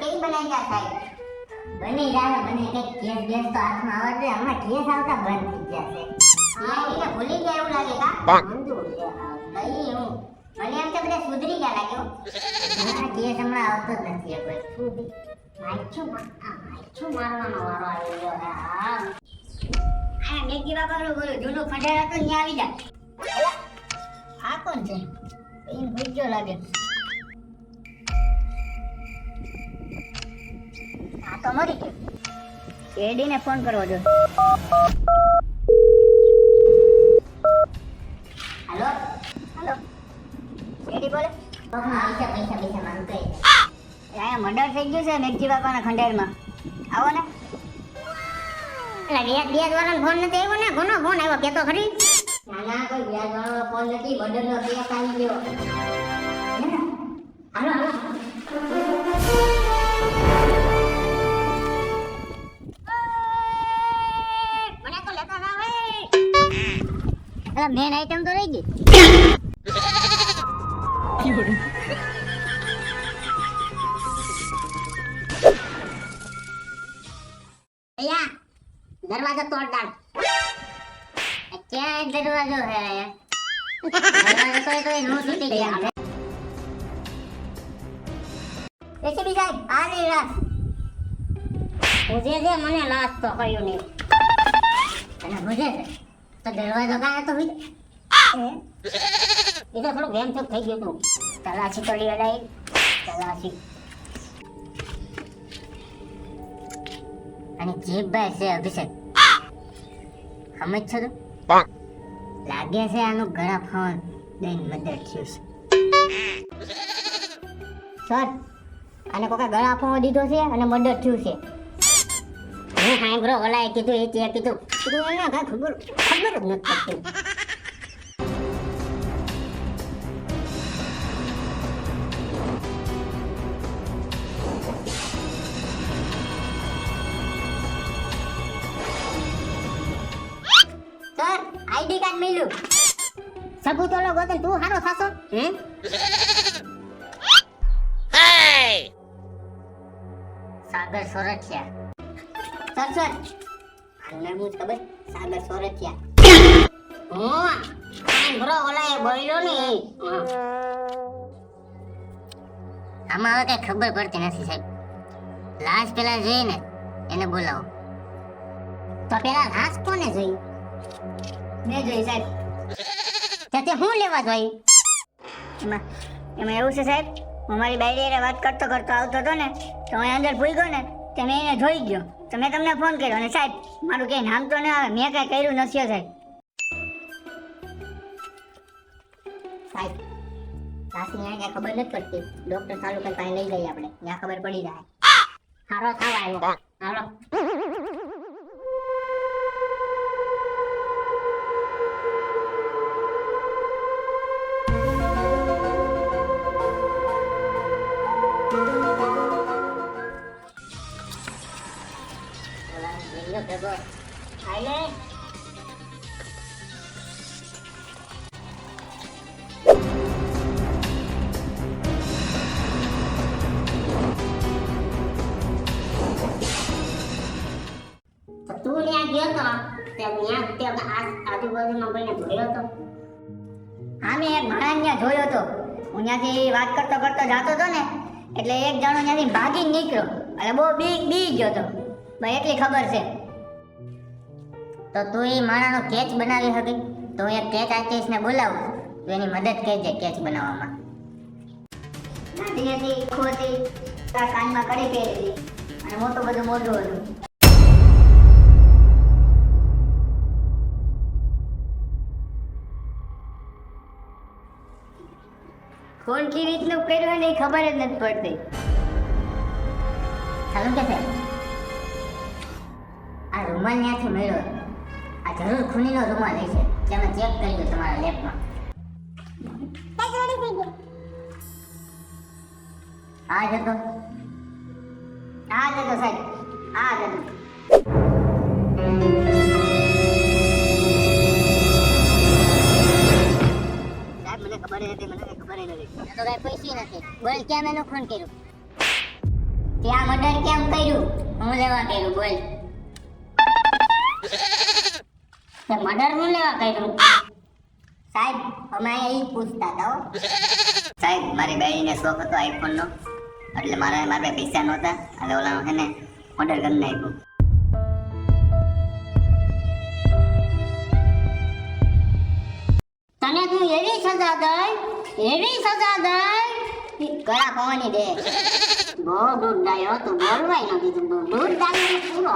કેવી બનાવી જા સાહેબ? બની જાય મને કે કેસ બેસ તો હાથમાં આવડે હમણાં કેસ આવતા બંધ થઈ ગયા છે. એને ભૂલી ગયા એવું લાગે કા? સમજુ છે કઈ હું મને એમ કે બધા સુધરી ગયા લાગ્યો. હા કેસ હમણાં આવતો જ નથી કોઈ માછું મારવાનો વારો આવી ગયો હે. હા આ મેગી બાબાનું બોલું જૂનું ખંડેર હતું ને આવી જાય. આ કોણ છે એને ભૂખ્યો લાગે. આ તો મરી ગયો. શેરડીને ફોન કરવો જો. હાલો હાલો શેરડી બોલે? પૈસા પૈસા પૈસા માંગતો અહીંયા મર્ડર થઈ ગયું છે મેઘજી બાપાના ખંડેરમાં. આવો ને. એટલે વ્યાજ વાળાનો ફોન નથી આવ્યો ને કોનો ફોન આવ્યો કેતો ખરી? ના કોઈ વ્યાજ વાળો ફોન નથી, મર્ડરનો કેસ આવી ગયો. હાલો હાલો મને તો લેતા ના હોય. એટલે મેન આઈટમ તો રહી ગઈ. અહીંયા દરવાજો તોડ ડાલ. ક્યાં દરવાજો હે દરવાજો તો નો તૂટી ગયા. રેસીપી સાહેબ આ લે રાત. પૂછે છે મને લાશ તો કયું નહીં અને પૂછે છે તો દરવાજો કાં તો હોય એ તો થોડું વેમ થઈ ગયું હતું. તલાશી તો લેવડાઈ તલાશી અને જીભભાઈ છે અભિષેક સમજ છો તું? લાગે છે આનું ઘણા ફોન દઈને મદદ થયું છે. સર આને કોકા ગળા ફોન દીધો છે અને મર્ડર થયું છે. હું સાંભળો ઓલાએ કીધું એ તે કીધું એને કાંઈ ખબર જ નથી પડતી. સર આઈડી કાર્ડ મળ્યું. સબૂત ઓલો ગોતન તું હારો થાશો હે? સાગર સોરઠિયા સર સર આને હું ખબર સાગર સોરઠિયા. બ્રો ઓલાએ બોલ્યો ને આમાં હવે કઈ ખબર પડતી નથી સાહેબ. લાશ પેલા જોઈએ ને એને બોલાવો. તો પેલા લાશ કોને જોઈ? મેં જોઈ સાહેબ. તે હું લેવા જોઈ? એમાં એવું છે સાહેબ, હું મારી બાયડી વાત કરતો આવતો હતો ને તો હું અંદર ભૂઈ ગયો ને તો મેં એને જોઈ ગયો તો મેં તમને ફોન કર્યો અને સાહેબ મારું કઈ નામ તો ના આવે, મેં કઈ કર્યું નથી સાહેબ. સાહેબ લાશની અહીંયા ખબર નથી પડતી. ડોક્ટર તાલુકા પાસે લઈ જઈએ આપણે, ત્યાં ખબર પડી જાય. સારો થવા આવ્યો. હાલો આલે તું ત્યાં ગયો તો ત્યાં આજુબાજુમાં કોઈને જોયો તો? હા મેં એક માણસ ત્યાં જોયો તો. હું ત્યાંથી વાત કરતો જતો હતો ને એટલે એક જણો ત્યાંથી ભાગી નીકળ્યો એટલે બહુ બી ગયો તો. ભાઈ એટલી ખબર છે. તો તું એ માણાનો કેચ બનાવી હતી તો હું એક કેચ આર્ટિસ્ટ ને બોલાવું તો એની મદદ કરજે કેચ બનાવવામાં. નાની હતી ખોટી તારા કાનમાં કડી પહેરેલી અને મોટું બધું મોઢું હતું. ફોન કેવી રીતનું કર્યું ને એ ખબર જ નથી પડતી. ચાલો કે સાહેબ આ રૂમાલ ત્યાંથી મળ્યો. આ જરૂર ખૂનીનો રૂમાલ હશે. તમે ચેક કરી દો તમારા લેબમાં. આ જતો સાહેબ આ જતો. સાહેબ મને ખબર નથી. તો કઈ પૈસી નથી. બોલ ક્યાં મેં ખૂન કર્યું? ત્યાં મર્ડર કેમ કર્યું? હું લેવા કર્યું બોલ. તે મર્ડર હું લેવા કર્યું? સાહેબ અમે અહીંયા ઈ જ પૂછતા હતા હો. સાહેબ મારી બેડીને શોખ હતો આઈફોનનો, એટલે મારા પાસે પૈસા નહોતા, એટલે ઓલા છે ને ઓર્ડર કરી નાખ્યું. તને તું એવી સજા દઈ ગળા પવાની દે. બહુ દૂધ ડાયો તું બોલવાય ન દીધું દૂધ ડાયો પૂરો